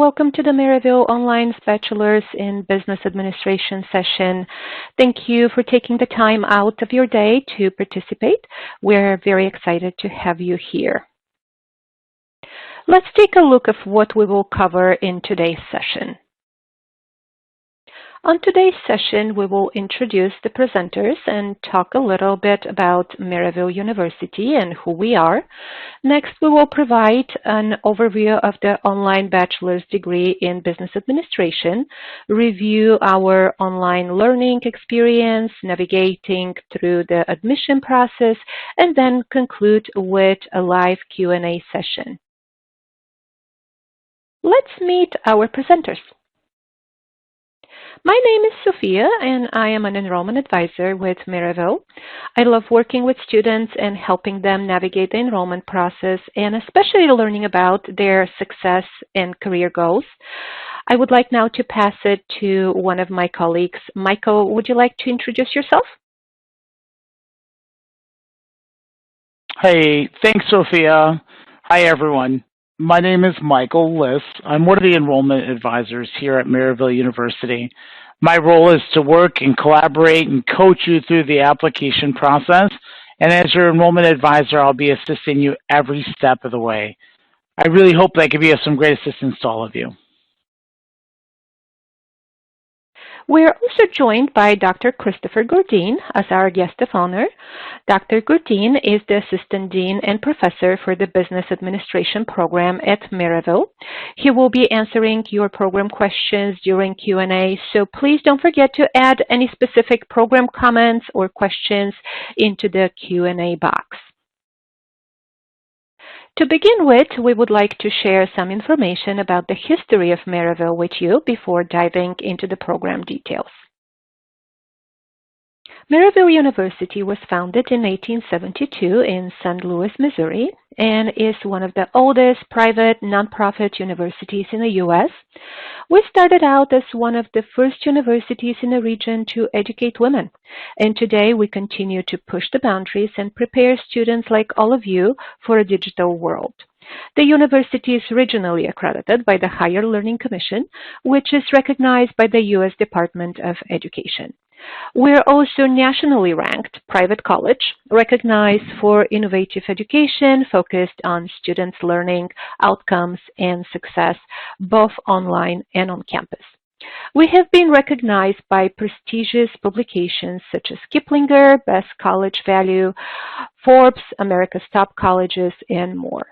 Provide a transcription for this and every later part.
welcome to the Maryville Online's Bachelor's in Business Administration session. Thank you for taking the time out of your day to participate. We're very excited to have you here. Let's take a look at what we will cover in today's session. On today's session, we will introduce the presenters and talk a little bit about Maryville University and who we are. Next, we will provide an overview of the online bachelor's degree in business administration, review our online learning experience, navigating through the admission process, and then conclude with a live Q&A session. Let's meet our presenters. My name is Sophia, and I am an enrollment advisor with Maryville. I love working with students and helping them navigate the enrollment process, and especially learning about their success and career goals. I would like now to pass it to one of my colleagues. Michael, would you like to introduce yourself? Hey, thanks, Sophia. Hi, everyone. My name is Michael Liss. I'm one of the enrollment advisors here at Maryville University. My role is to work and collaborate and coach you through the application process. And as your enrollment advisor, I'll be assisting you every step of the way. I really hope that I can be of some great assistance to all of you. We're also joined by Dr. Christopher Gourdine as our guest of honor. Dr. Gourdine is the Assistant Dean and Professor for the Business Administration program at Maryville. He will be answering your program questions during Q&A, so please don't forget to add any specific program comments or questions into the Q&A box. To begin with, we would like to share some information about the history of Maryville with you before diving into the program details. Maryville University was founded in 1872 in St. Louis, Missouri, and is one of the oldest private nonprofit universities in the U.S. We started out as one of the first universities in the region to educate women, and today we continue to push the boundaries and prepare students like all of you for a digital world. The university is regionally accredited by the Higher Learning Commission, which is recognized by the U.S. Department of Education. We're also nationally ranked private college, recognized for innovative education focused on students' learning outcomes and success, both online and on campus. We have been recognized by prestigious publications such as Kiplinger, Best College Value, Forbes, America's Top Colleges, and more.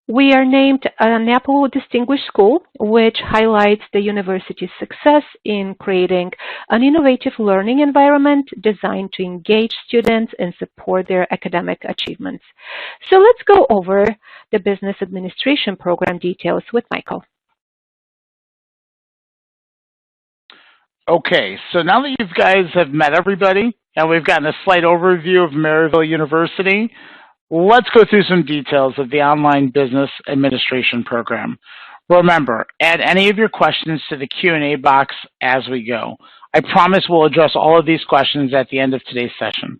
We are named an Apple Distinguished School, which highlights the university's success in creating an innovative learning environment designed to engage students and support their academic achievements. So let's go over the business administration program details with Michael. Okay, so now that you guys have met everybody and we've gotten a slight overview of Maryville University, let's go through some details of the online business administration program. Remember, add any of your questions to the Q&A box as we go. I promise we'll address all of these questions at the end of today's session.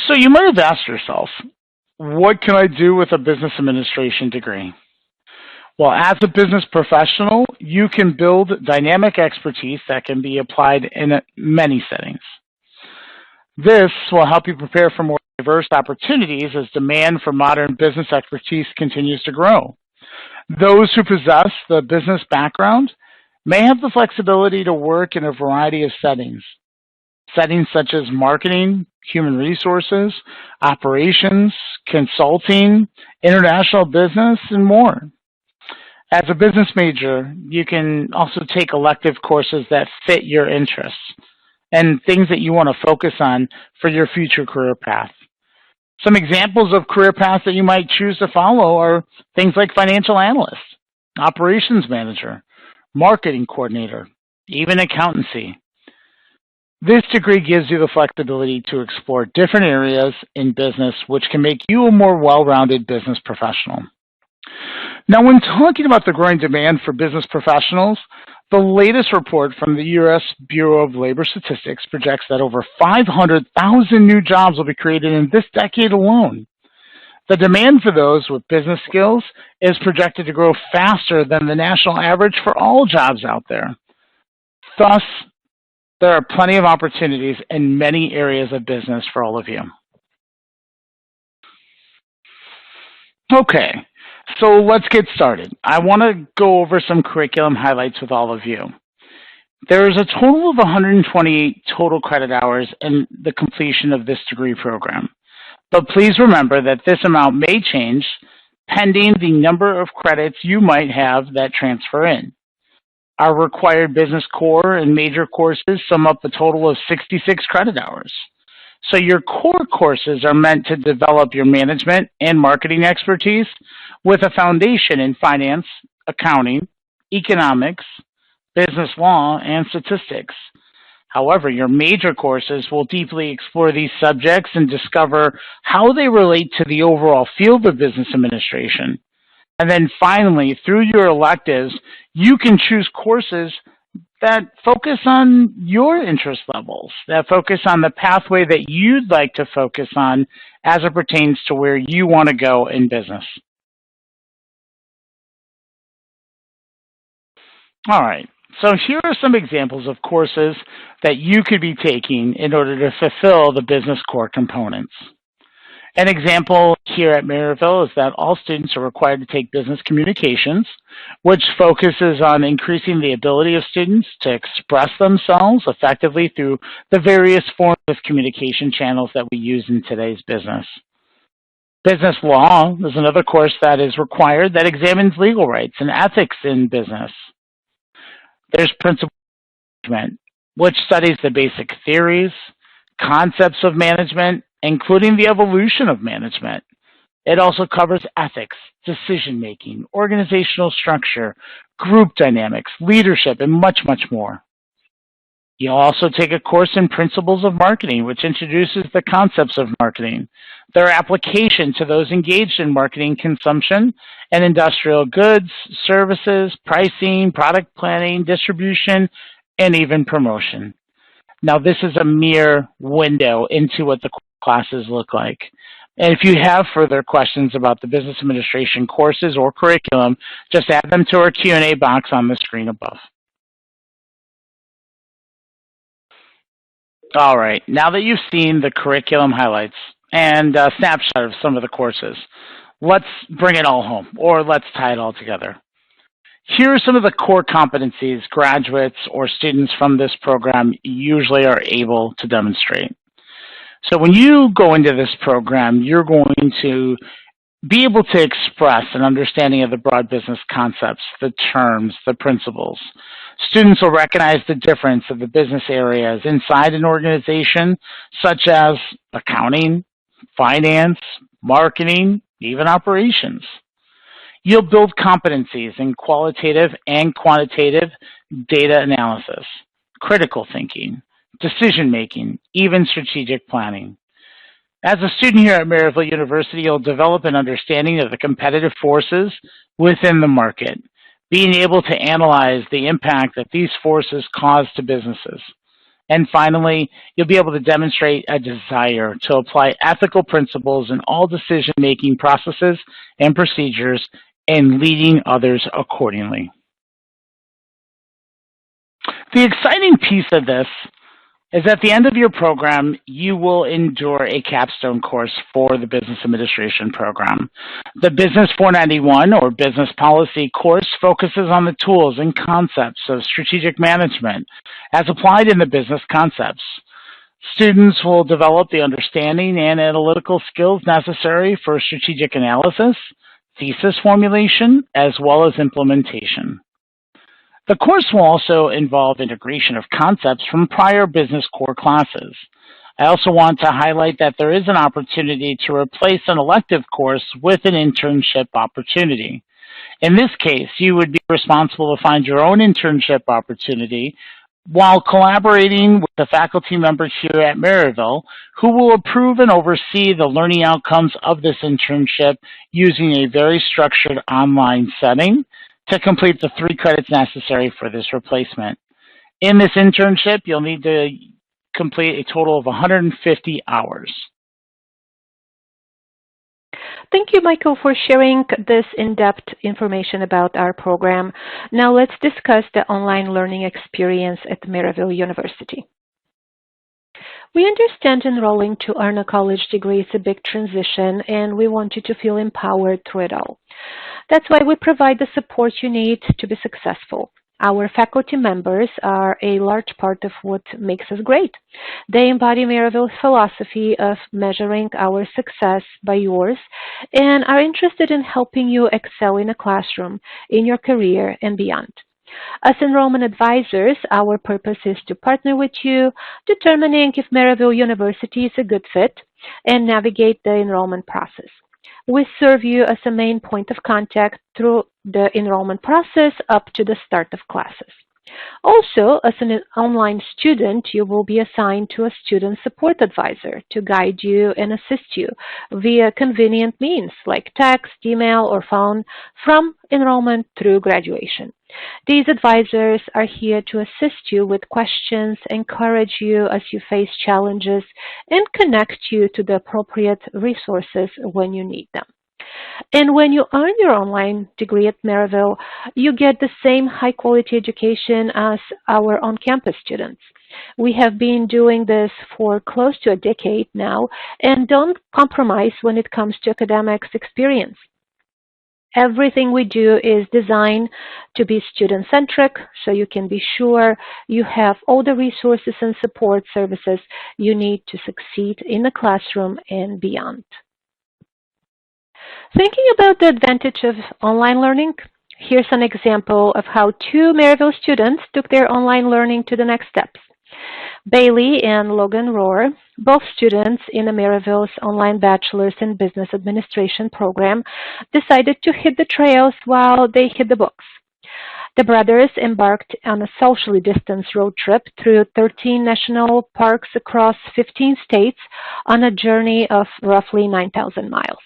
So you might have asked yourself, what can I do with a business administration degree? Well, as a business professional, you can build dynamic expertise that can be applied in many settings. This will help you prepare for more diverse opportunities as demand for modern business expertise continues to grow. Those who possess the business background may have the flexibility to work in a variety of settings such as marketing, human resources, operations, consulting, international business, and more. As a business major, you can also take elective courses that fit your interests and things that you want to focus on for your future career path. Some examples of career paths that you might choose to follow are things like financial analyst, operations manager, marketing coordinator, even accountancy. This degree gives you the flexibility to explore different areas in business, which can make you a more well-rounded business professional. Now, when talking about the growing demand for business professionals, the latest report from the U.S. Bureau of Labor Statistics projects that over 500,000 new jobs will be created in this decade alone. The demand for those with business skills is projected to grow faster than the national average for all jobs out there. Thus, there are plenty of opportunities in many areas of business for all of you. Okay, so let's get started. I want to go over some curriculum highlights with all of you. There is a total of 128 total credit hours in the completion of this degree program. But please remember that this amount may change pending the number of credits you might have that transfer in. Our required business core and major courses sum up a total of 66 credit hours. So your core courses are meant to develop your management and marketing expertise with a foundation in finance, accounting, economics, business law, and statistics. However, your major courses will deeply explore these subjects and discover how they relate to the overall field of business administration. And then finally, through your electives, you can choose courses that focus on your interest levels, that focus on the pathway that you'd like to focus on as it pertains to where you want to go in business. All right, so here are some examples of courses that you could be taking in order to fulfill the business core components. An example here at Maryville is that all students are required to take business communications, which focuses on increasing the ability of students to express themselves effectively through the various forms of communication channels that we use in today's business. Business law is another course that is required that examines legal rights and ethics in business. There's principal management, which studies the basic theories, concepts of management, including the evolution of management. It also covers ethics, decision-making, organizational structure, group dynamics, leadership, and much, much more. You'll also take a course in Principles of Marketing, which introduces the concepts of marketing, their application to those engaged in marketing consumption and industrial goods, services, pricing, product planning, distribution, and even promotion. Now, this is a mere window into what the classes look like. And if you have further questions about the business administration courses or curriculum, just add them to our Q&A box on the screen above. All right, now that you've seen the curriculum highlights and a snapshot of some of the courses, let's bring it all home, or let's tie it all together. Here are some of the core competencies graduates or students from this program usually are able to demonstrate. So when you go into this program, you're going to be able to express an understanding of the broad business concepts, the terms, the principles. Students will recognize the difference of the business areas inside an organization, such as accounting, finance, marketing, even operations. You'll build competencies in qualitative and quantitative data analysis, critical thinking, decision-making, even strategic planning. As a student here at Maryville University, you'll develop an understanding of the competitive forces within the market, being able to analyze the impact that these forces cause to businesses. And finally, you'll be able to demonstrate a desire to apply ethical principles in all decision-making processes and procedures and leading others accordingly. The exciting piece of this is at the end of your program, you will endure a capstone course for the Business Administration program. The Business 491 or Business Policy course focuses on the tools and concepts of strategic management as applied in the business concepts. Students will develop the understanding and analytical skills necessary for strategic analysis, thesis formulation, as well as implementation. The course will also involve integration of concepts from prior business core classes. I also want to highlight that there is an opportunity to replace an elective course with an internship opportunity. In this case, you would be responsible to find your own internship opportunity while collaborating with the faculty members here at Maryville, who will approve and oversee the learning outcomes of this internship using a very structured online setting to complete the 3 credits necessary for this replacement. In this internship, you'll need to complete a total of 150 hours. Thank you, Michael, for sharing this in-depth information about our program. Now let's discuss the online learning experience at Maryville University. We understand enrolling to earn a college degree is a big transition, and we want you to feel empowered through it all. That's why we provide the support you need to be successful. Our faculty members are a large part of what makes us great. They embody Maryville's philosophy of measuring our success by yours and are interested in helping you excel in a classroom, in your career, and beyond. As enrollment advisors, our purpose is to partner with you, determining if Maryville University is a good fit, and navigate the enrollment process. We serve you as a main point of contact through the enrollment process up to the start of classes. Also, as an online student, you will be assigned to a student support advisor to guide you and assist you via convenient means like text, email, or phone from enrollment through graduation. These advisors are here to assist you with questions, encourage you as you face challenges, and connect you to the appropriate resources when you need them. And when you earn your online degree at Maryville, you get the same high-quality education as our on-campus students. We have been doing this for close to a decade now and don't compromise when it comes to academics experience. Everything we do is designed to be student-centric, so you can be sure you have all the resources and support services you need to succeed in the classroom and beyond. Thinking about the advantage of online learning, here's an example of how two Maryville students took their online learning to the next steps. Bailey and Logan Rohr, both students in the Maryville's online Bachelor's in Business Administration program, decided to hit the trails while they hit the books. The brothers embarked on a socially distanced road trip through 13 national parks across 15 states on a journey of roughly 9,000 miles.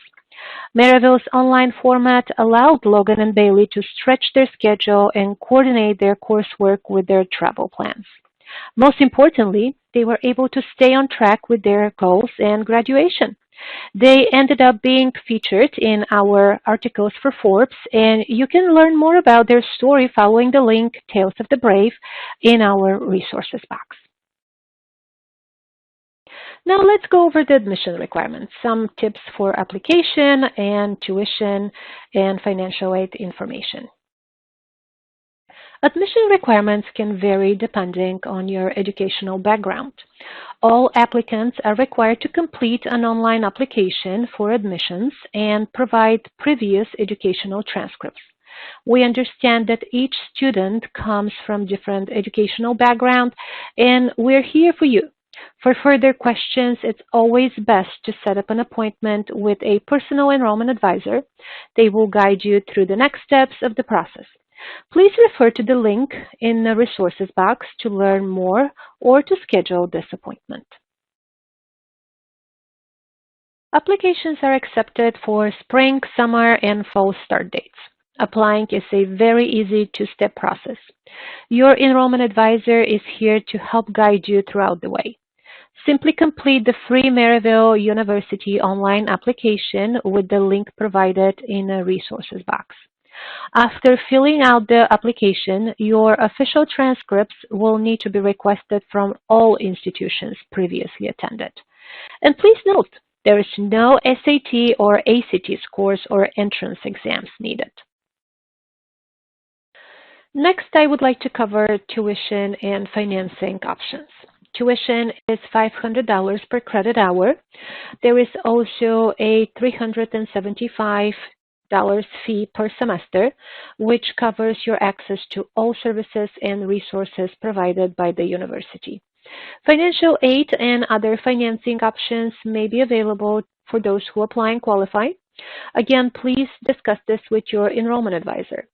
Maryville's online format allowed Logan and Bailey to stretch their schedule and coordinate their coursework with their travel plans. Most importantly, they were able to stay on track with their goals and graduation. They ended up being featured in our articles for Forbes, and you can learn more about their story following the link Tales of the Brave in our resources box. Now let's go over the admission requirements, some tips for application and tuition and financial aid information. Admission requirements can vary depending on your educational background. All applicants are required to complete an online application for admissions and provide previous educational transcripts. We understand that each student comes from different educational background, and we're here for you. For further questions, it's always best to set up an appointment with a personal enrollment advisor. They will guide you through the next steps of the process. Please refer to the link in the resources box to learn more or to schedule this appointment. Applications are accepted for spring, summer, and fall start dates. Applying is a very easy two-step process. Your enrollment advisor is here to help guide you throughout the way. Simply complete the free Maryville University online application with the link provided in the resources box. After filling out the application, your official transcripts will need to be requested from all institutions previously attended. And please note, there is no SAT or ACT scores or entrance exams needed. Next, I would like to cover tuition and financing options. Tuition is $500 per credit hour. There is also a $375 fee per semester, which covers your access to all services and resources provided by the university. Financial aid and other financing options may be available for those who apply and qualify. Again, please discuss this with your enrollment advisor.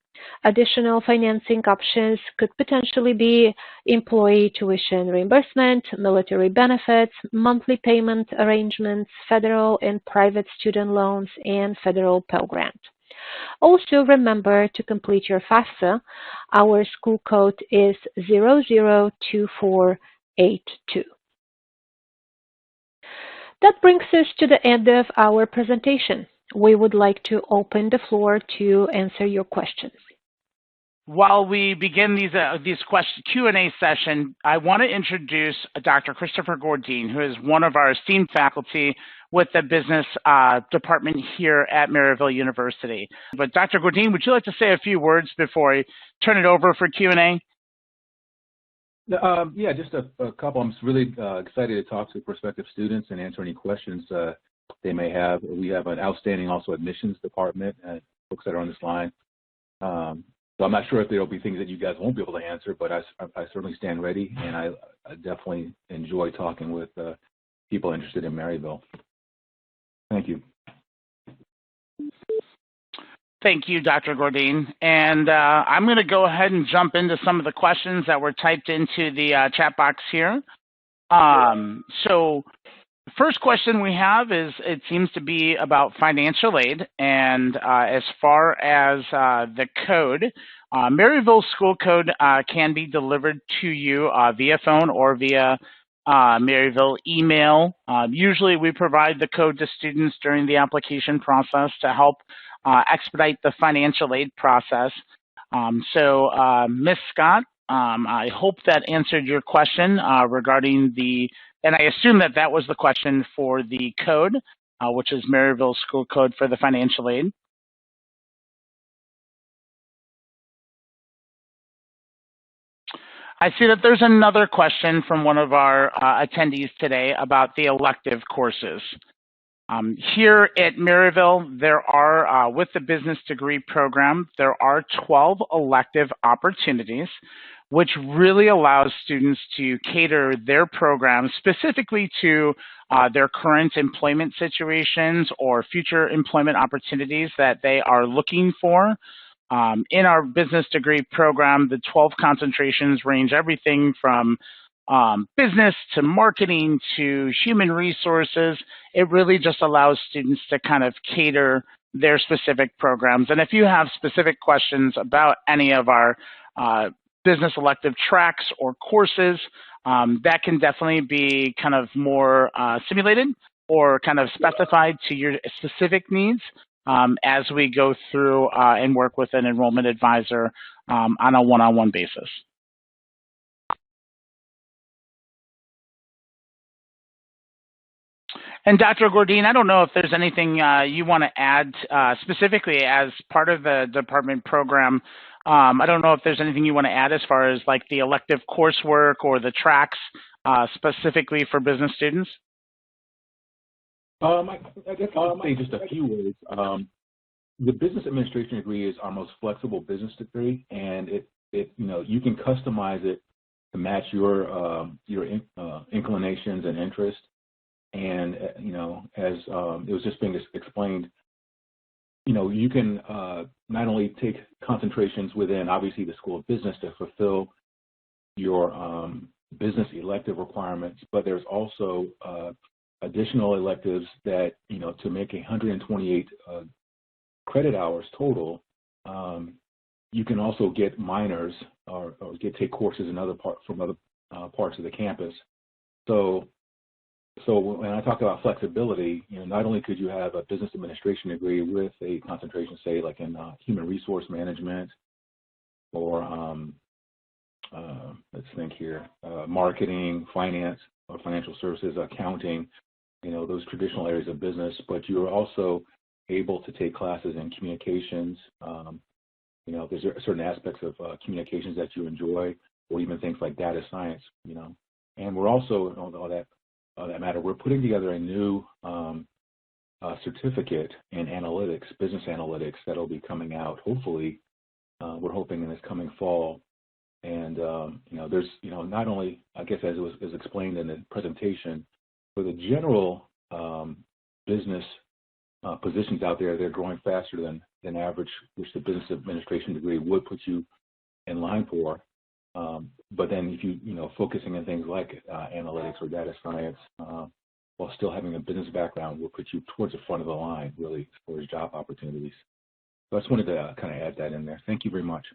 Additional financing options could potentially be employee tuition reimbursement, military benefits, monthly payment arrangements, federal and private student loans, and federal Pell Grant. Also, remember to complete your FAFSA. Our school code is 002482. That brings us to the end of our presentation. we would like to open the floor to answer your questions. While we begin these Q&A session, I want to introduce Dr. Christopher Gordine, who is one of our esteemed faculty with the business department here at Maryville University. But Dr. Gordine, would you like to say a few words before I turn it over for Q&A? Yeah, just a couple. I'm just really excited to talk to prospective students and answer any questions they may have. We have an outstanding also admissions department and folks that are on this line. So I'm not sure if there will be things that you guys won't be able to answer, but I certainly stand ready, and I definitely enjoy talking with people interested in Maryville. Thank you. Thank you, Dr. Gordine. And I'm going to go ahead and jump into some of the questions that were typed into the chat box here. So the first question we have is, it seems to be about financial aid. And as far as the code, Maryville school code can be delivered to you via phone or via Maryville email. Usually we provide the code to students during the application process to help expedite the financial aid process. So Ms. Scott, I hope that answered your question regarding and I assume that that was the question for the code, which is Maryville school code for the financial aid. I see that there's another question from one of our attendees today about the elective courses. Here at Maryville, there are, with the business degree program, there are 12 elective opportunities, which really allows students to cater their programs specifically to their current employment situations or future employment opportunities that they are looking for. In our business degree program, the 12 concentrations range everything from business to marketing to human resources. It really just allows students to kind of cater their specific programs. And if you have specific questions about any of our business elective tracks or courses, that can definitely be kind of more simulated or kind of specified to your specific needs as we go through and work with an enrollment advisor on a one-on-one basis. And Dr. Gordine, I don't know if there's anything you want to add specifically as part of the department program. I don't know if there's anything you want to add as far as like the elective coursework or the tracks specifically for business students. I guess I'll say just a few words. The business administration degree is our most flexible business degree, and you can customize it to match your inclinations and interests. And as it was just being explained, you can not only take concentrations within obviously the School of Business to fulfill your business elective requirements, but there's also additional electives that to make 128 credit hours total. You can also get minors or take courses in other parts of the campus. So when I talk about flexibility, not only could you have a business administration degree with a concentration, say, like in human resource management or, let's think here, marketing, finance, or financial services, accounting, those traditional areas of business, but you're also able to take classes in communications. There's certain aspects of communications that you enjoy, or even things like data science, And we're also, all that matter, we're putting together a new certificate in analytics, business analytics, that'll be coming out, hopefully, we're hoping in this coming fall. And, there's, not only, I guess, as it was explained in the presentation, for the general business positions out there, they're growing faster than average, which the business administration degree would put you in line for. But then if focusing on things like analytics or data science, while still having a business background, will put you towards the front of the line, really, for job opportunities. So I just wanted to kind of add that in there. Thank you very much.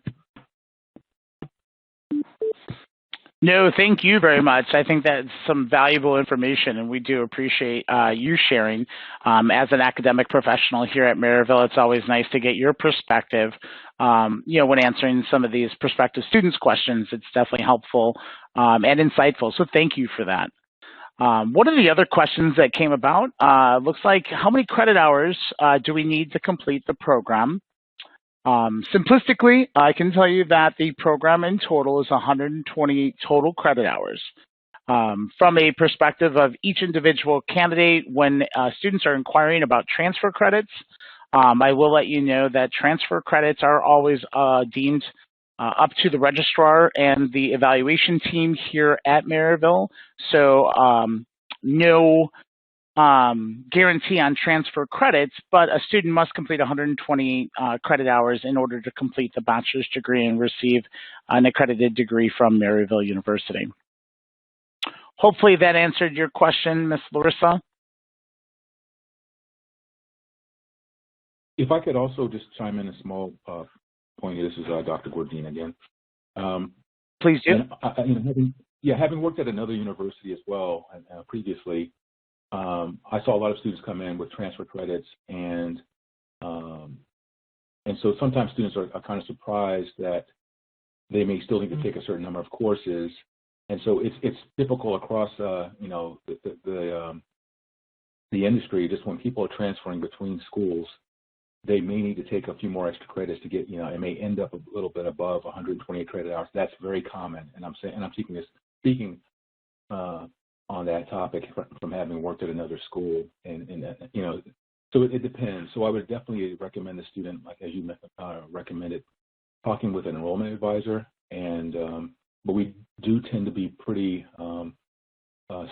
No, thank you very much. I think that's some valuable information, and we do appreciate you sharing. As an academic professional here at Maryville, it's always nice to get your perspective. When answering some of these prospective students' questions, it's definitely helpful and insightful. So thank you for that. One of the other questions that came about looks like, how many credit hours do we need to complete the program? Simplistically, I can tell you that the program in total is 128 total credit hours. From a perspective of each individual candidate, when students are inquiring about transfer credits, I will let you know that transfer credits are always deemed up to the registrar and the evaluation team here at Maryville. So no guarantee on transfer credits, but a student must complete 120 credit hours in order to complete the bachelor's degree and receive an accredited degree from Maryville University. Hopefully that answered your question, Ms. Larissa. If I could also just chime in a small point. This is Dr. Gordine again. Please do. And, having worked at another university as well previously, I saw a lot of students come in with transfer credits, and so sometimes students are kind of surprised that they may still need to take a certain number of courses, and so it's typical across the industry. Just when people are transferring between schools, they may need to take a few more extra credits to get, it may end up a little bit above 128 credit hours. That's very common, and I'm speaking on that topic from having worked at another school, and so it depends. So I would definitely recommend the student, like as you recommended, talking with an enrollment advisor, and but we do tend to be pretty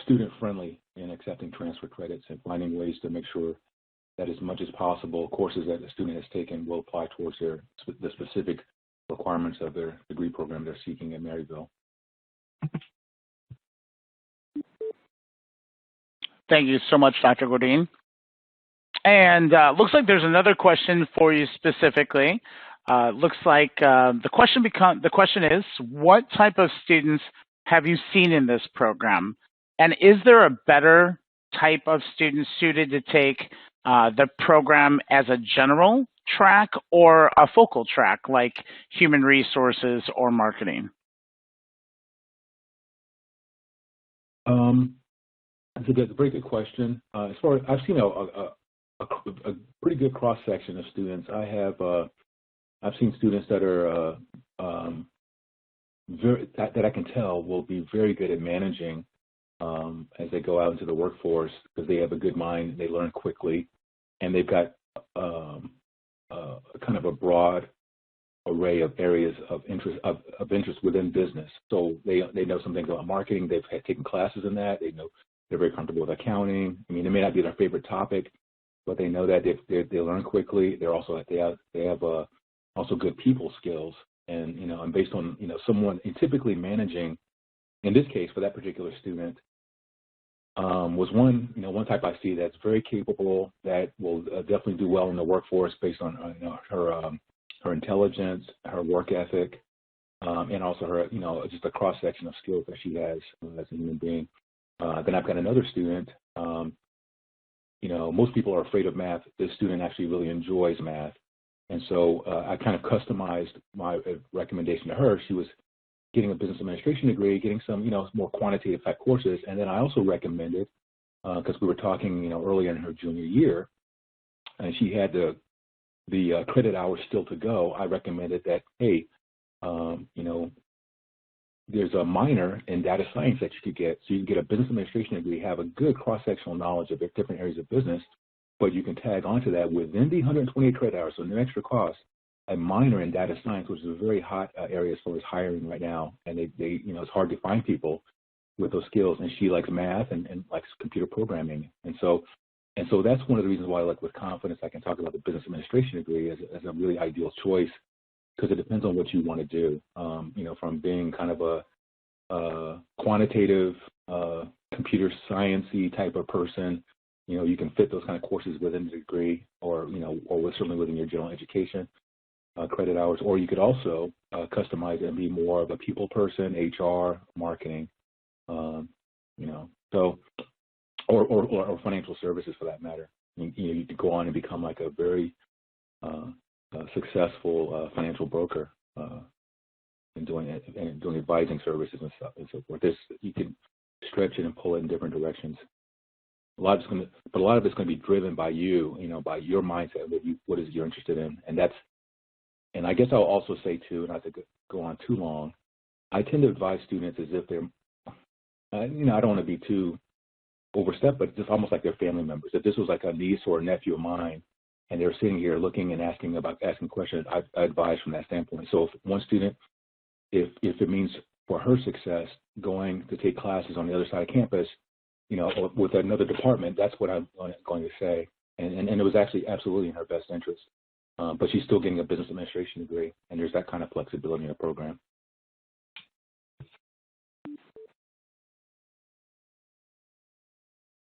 student friendly in accepting transfer credits and finding ways to make sure that as much as possible courses that the student has taken will apply towards the specific requirements of their degree program they're seeking at Maryville. Thank you so much, Dr. Gordine. And looks like there's another question for you specifically. Looks like the question is, what type of students have you seen in this program? And is there a better type of student suited to take the program as a general track or a focal track like human resources or marketing? That's a very good question. As far as I've seen a pretty good cross section of students. I've seen students that are that I can tell will be very good at managing as they go out into the workforce, because they have a good mind, they learn quickly, and they've got kind of a broad array of areas of interest within business. So they know some things about marketing. They've taken classes in that. They know they're very comfortable with accounting. I mean, it may not be their favorite topic, but they know that they learn quickly. They have also good people skills, and and based on someone, and typically managing, in this case for that particular student, was one type I see that's very capable, that will definitely do well in the workforce based on her intelligence, her work ethic, and also her just a cross section of skills that she has as a human being. Then I've got another student. Most people are afraid of math. This student actually really enjoys math, and so I kind of customized my recommendation to her. She was getting a business administration degree, getting some more quantitative type courses, and then I also recommended, because we were talking earlier in her junior year, and she had the credit hours still to go. I recommended that, hey, there's a minor in data science that you could get. So you can get a business administration degree, have a good cross-sectional knowledge of different areas of business, but you can tag onto that within the 128 credit hours, so no extra cost, a minor in data science, which is a very hot area as far as hiring right now. And they it's hard to find people with those skills. And she likes math and likes computer programming. And so that's one of the reasons why, like, with confidence, I can talk about the business administration degree as a really ideal choice, because it depends on what you want to do. From being kind of a quantitative, computer science-y type of person, you can fit those kind of courses within the degree, or certainly within your general education. credit hours, or you could also customize it and be more of a people person, HR, marketing, so or financial services for that matter. You could go on and become like a very successful financial broker and doing advising services and so forth. You can stretch it and pull it in different directions. A lot of it's going to be driven by you, by your mindset, what is you're interested in, and I guess I'll also say too, not to go on too long, I tend to advise students as if they're, I don't want to be too overstep, but just almost like they're family members. If this was like a niece or a nephew of mine, and they're sitting here looking and asking questions, I advise from that standpoint. So if one student, if it means for her success going to take classes on the other side of campus, or with another department, that's what I'm going to say. And it was actually absolutely in her best interest. But she's still getting a business administration degree, and there's that kind of flexibility in the program.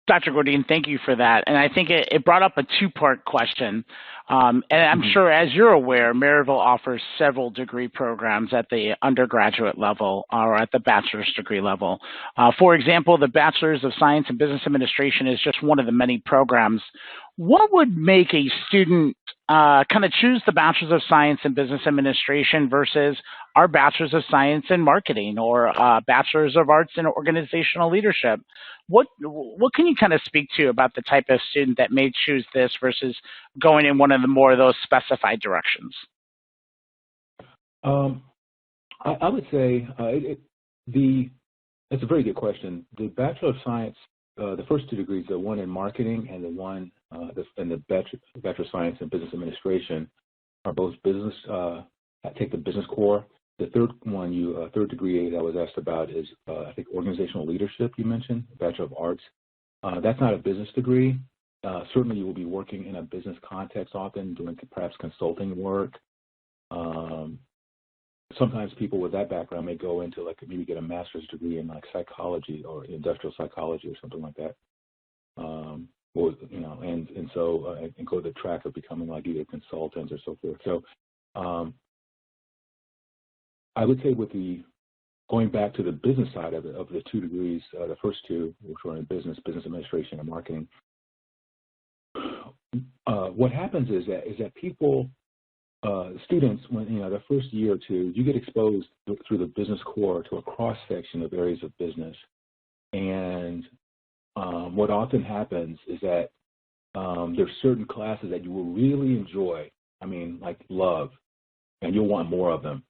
Dr. Godin, thank you for that. And I think it brought up a two-part question. And I'm sure, as you're aware, Maryville offers several degree programs at the undergraduate level or at the bachelor's degree level. For example, the Bachelor's of Science in Business Administration is just one of the many programs. What would make a student kind of choose the Bachelor's of Science in Business Administration versus our Bachelor's of Science in Marketing or Bachelor's of Arts in Organizational Leadership? What can you kind of speak to about the type of student that may choose this versus going in one of the more of those specified directions? I would say that's a very good question. The Bachelor of Science, the first two degrees, the one in marketing and the one and the Bachelor of Science in Business Administration, are both business. Take the business core. The third degree that I was asked about is I think organizational leadership. You mentioned Bachelor of Arts. That's not a business degree. Certainly, you will be working in a business context often, doing perhaps consulting work. Sometimes people with that background may go into maybe get a master's degree in psychology or industrial psychology or something like that. And go the track of becoming either consultants or so forth. So I would say going back to the business side of the two degrees, the first two, which were in business administration and marketing, what happens is that people, students, when the first year or two, you get exposed through the business core to a cross section of areas of business, and what often happens is that there's certain classes that you will really enjoy, love, and you'll want more of them.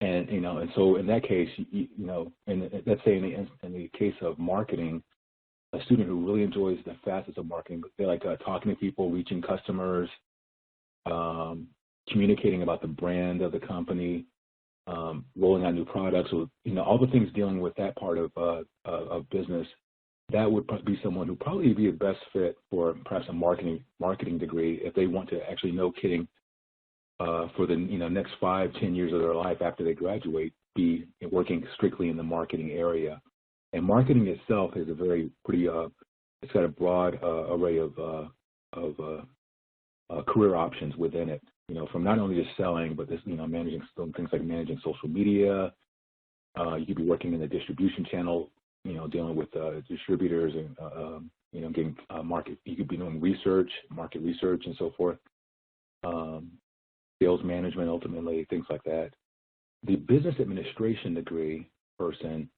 And so in that case, and let's say in the case of marketing, a student who really enjoys the facets of marketing, they like talking to people, reaching customers, communicating about the brand of the company, rolling out new products, or all the things dealing with that part of business. That would be someone who probably be the best fit for perhaps a marketing degree if they want to actually, no kidding, for the next 5-10 years of their life after they graduate, be working strictly in the marketing area. And marketing itself is it's got a broad array of career options within it. From not only just selling, but this managing things like managing social media. You could be working in the distribution channel, dealing with distributors and getting market. You could be doing market research, and so forth. Sales management, ultimately, things like that. The business administration degree person,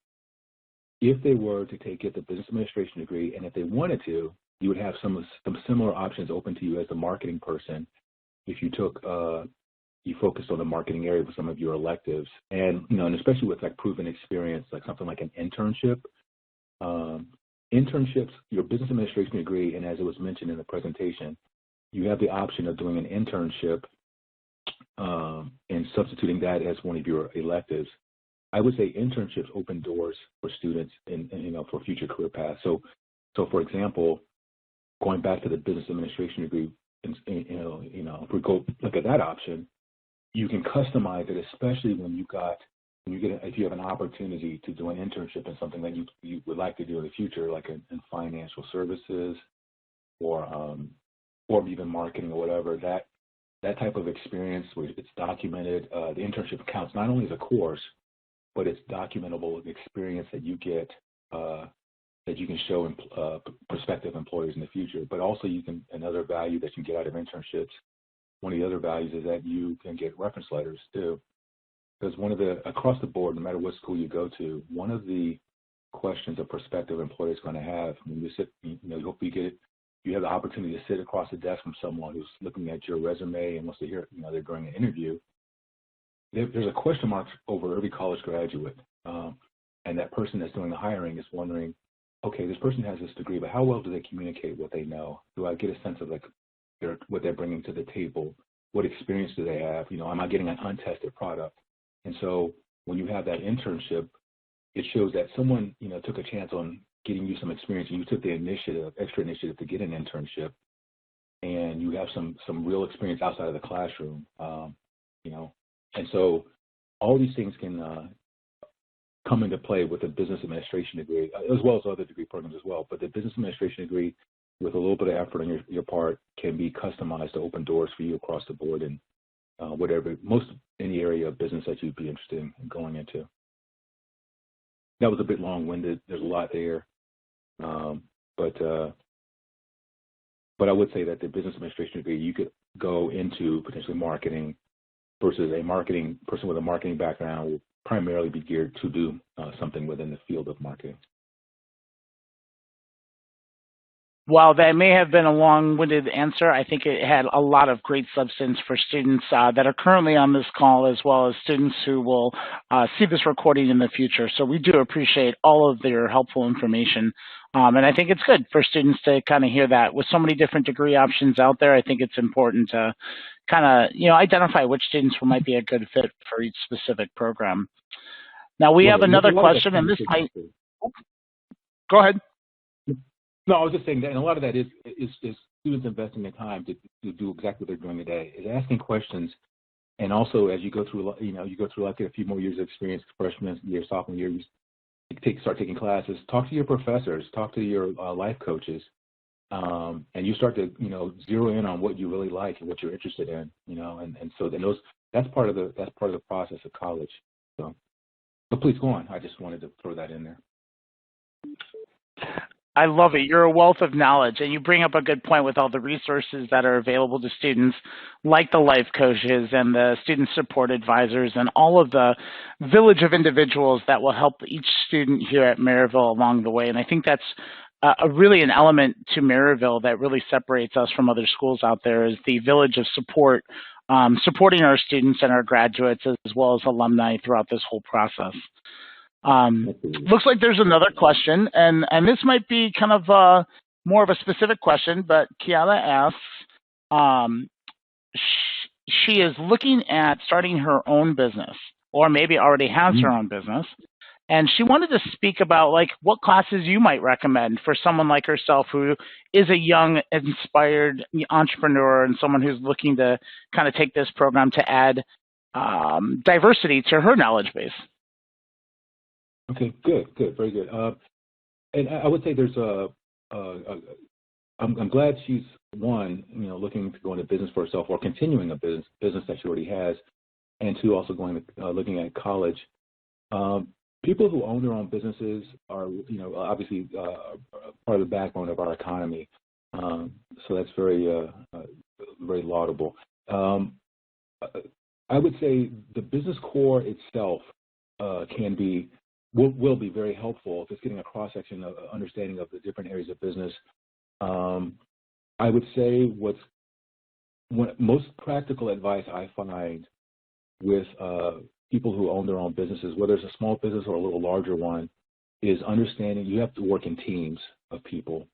if they were to get the business administration degree, and if they wanted to, you would have some similar options open to you as the marketing person if you took you focused on the marketing area with some of your electives, and and especially with proven experience, like something like an internship. Internships, your business administration degree, and as it was mentioned in the presentation, you have the option of doing an internship and substituting that as one of your electives. I would say internships open doors for students and for future career paths. So for example, going back to the business administration degree, if we go look at that option, you can customize it, especially if you have an opportunity to do an internship in something that you would like to do in the future, like in financial services or even marketing or whatever. that type of experience where it's documented, the internship counts not only as a course, but it's documentable experience that you get that you can show prospective employers in the future. But also another value that you get out of internships, one of the other values is that you can get reference letters too. Because across the board, no matter what school you go to, one of the questions a prospective employer is going to have when you sit, hope you have the opportunity to sit across the desk from someone who's looking at your resume and wants to hear, they're doing an interview. There's a question mark over every college graduate. And that person that's doing the hiring is wondering, okay, this person has this degree, but how well do they communicate what they know? Do I get a sense of what they're bringing to the table? What experience do they have? Am I getting an untested product? And so when you have that internship, it shows that someone, took a chance on getting you some experience, and you took the extra initiative to get an internship, and you have some real experience outside of the classroom, And so all these things can come into play with a business administration degree, as well as other degree programs as well. But the business administration degree, with a little bit of effort on your part, can be customized to open doors for you across the board in any area of business that you'd be interested in going into. That was a bit long-winded. There's a lot there, but I would say that the business administration degree, you could go into potentially marketing, versus a marketing person with a marketing background will primarily be geared to do something within the field of marketing. While that may have been a long-winded answer, I think it had a lot of great substance for students that are currently on this call, as well as students who will see this recording in the future. So we do appreciate all of their helpful information. And I think it's good for students to kind of hear that. With so many different degree options out there, I think it's important to kind of, identify which students might be a good fit for each specific program. Now, we have another question, and this might... Go ahead. No, I was just saying that, and a lot of that is students investing the time to do exactly what they're doing today, is asking questions, and also as you go through, like a few more years of experience, freshman year, sophomore year, you start taking classes, talk to your professors, talk to your life coaches, and you start to, zero in on what you really like and what you're interested in, and so then that's part of the process of college. So, but please go on. I just wanted to throw that in there. I love it. You're a wealth of knowledge, and you bring up a good point with all the resources that are available to students, like the life coaches and the student support advisors and all of the village of individuals that will help each student here at Maryville along the way. And I think that's really an element to Maryville that really separates us from other schools out there, is the village of support, supporting our students and our graduates as well as alumni throughout this whole process. Looks like there's another question, and this might be kind of more of a specific question, but Kiala asks, she is looking at starting her own business, or maybe already has her own business, and she wanted to speak about what classes you might recommend for someone like herself who is a young, inspired entrepreneur and someone who's looking to kind of take this program to add diversity to her knowledge base. Okay, good, very good. And I would say there's I'm glad she's looking to go into business for herself, or continuing a business that she already has, and two, also looking at college. People who own their own businesses are, obviously part of the backbone of our economy. So that's very laudable. I would say the business core itself will be very helpful if it's getting a cross-section of understanding of the different areas of business. I would say most practical advice I find with people who own their own businesses, whether it's a small business or a little larger one, is understanding you have to work in teams of people.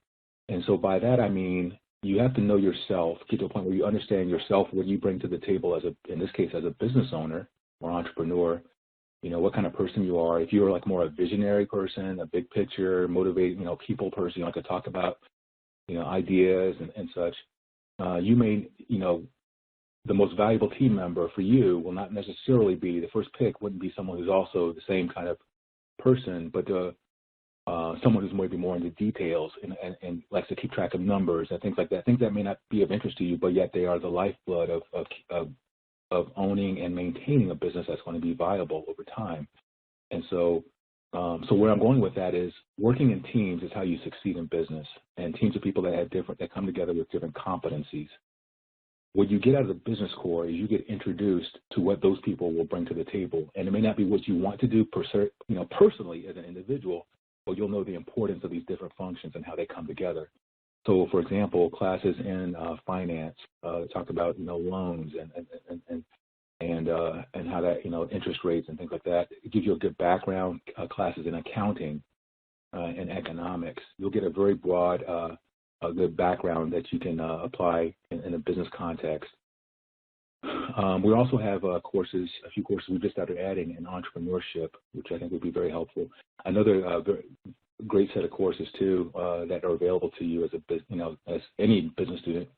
And so by that I mean you have to know yourself, get to a point where you understand yourself, what you bring to the table in this case, as a business owner or entrepreneur. What kind of person you are. If you're more a visionary person, a big picture, motivate, people person, you like to talk about, ideas and such, you may, the most valuable team member for you will not necessarily be, the first pick wouldn't be someone who's also the same kind of person, but someone who's maybe more into details and likes to keep track of numbers and things like that, things that may not be of interest to you, but yet they are the lifeblood of owning and maintaining a business that's going to be viable over time. And so where I'm going with that is working in teams is how you succeed in business, and teams of people that come together with different competencies. What you get out of the business core is you get introduced to what those people will bring to the table, and it may not be what you want to do personally as an individual, but you'll know the importance of these different functions and how they come together. So, for example, classes in finance talk about loans and how that interest rates and things like that. It gives you a good background. Classes in accounting and economics, you'll get a very broad, a good background that you can apply in a business context. We also have a few courses we just started adding in entrepreneurship, which I think would be very helpful. Another very great set of courses too that are available to you as any business student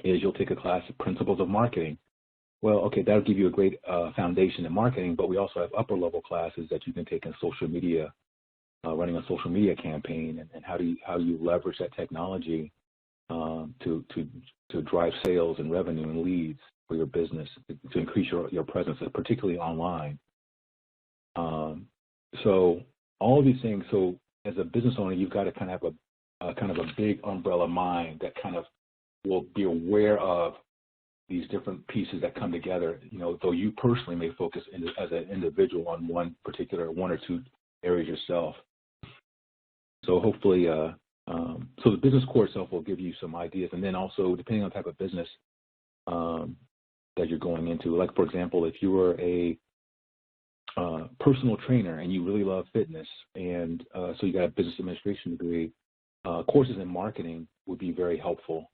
is you'll take a class of principles of marketing. Well, okay, that'll give you a great foundation in marketing, but we also have upper level classes that you can take in social media, running a social media campaign, and how you leverage that technology to drive sales and revenue and leads for your business, to increase your presence, particularly online. So all of these things. So as a business owner, you've got to kind of have a big umbrella mind that kind of will be aware of these different pieces that come together. Though you personally may focus as an individual on one or two areas yourself. So hopefully, so the business core itself will give you some ideas, and then also depending on the type of business that you're going into. Like, for example, if you were a personal trainer and you really love fitness, and so you got a business administration degree, courses in marketing would be very helpful,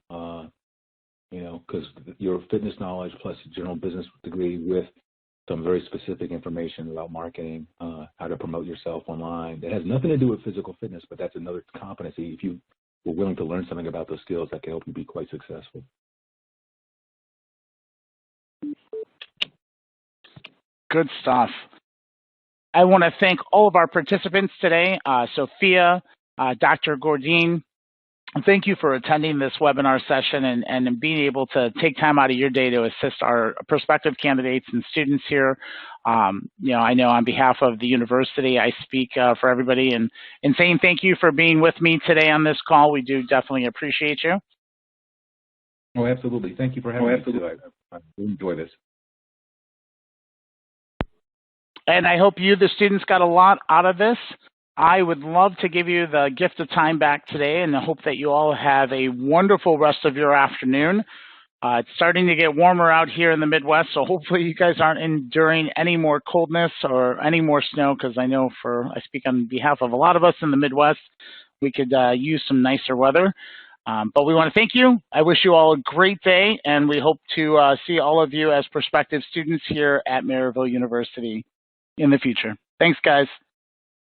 because your fitness knowledge plus general business degree with some very specific information about marketing, how to promote yourself online. That has nothing to do with physical fitness, but that's another competency. If you were willing to learn something about those skills, that can help you be quite successful. Good stuff. I want to thank all of our participants today, Sophia, Dr. Gordine. Thank you for attending this webinar session and being able to take time out of your day to assist our prospective candidates and students here. I know on behalf of the university, I speak for everybody in saying thank you for being with me today on this call. We do definitely appreciate you. Oh, absolutely. Thank you for having me too. I enjoy this. And I hope you, the students, got a lot out of this. I would love to give you the gift of time back today, and I hope that you all have a wonderful rest of your afternoon. It's starting to get warmer out here in the Midwest, so hopefully you guys aren't enduring any more coldness or any more snow, because I know I speak on behalf of a lot of us in the Midwest, we could use some nicer weather. But we want to thank you. I wish you all a great day, and we hope to see all of you as prospective students here at Maryville University in the future. Thanks, guys.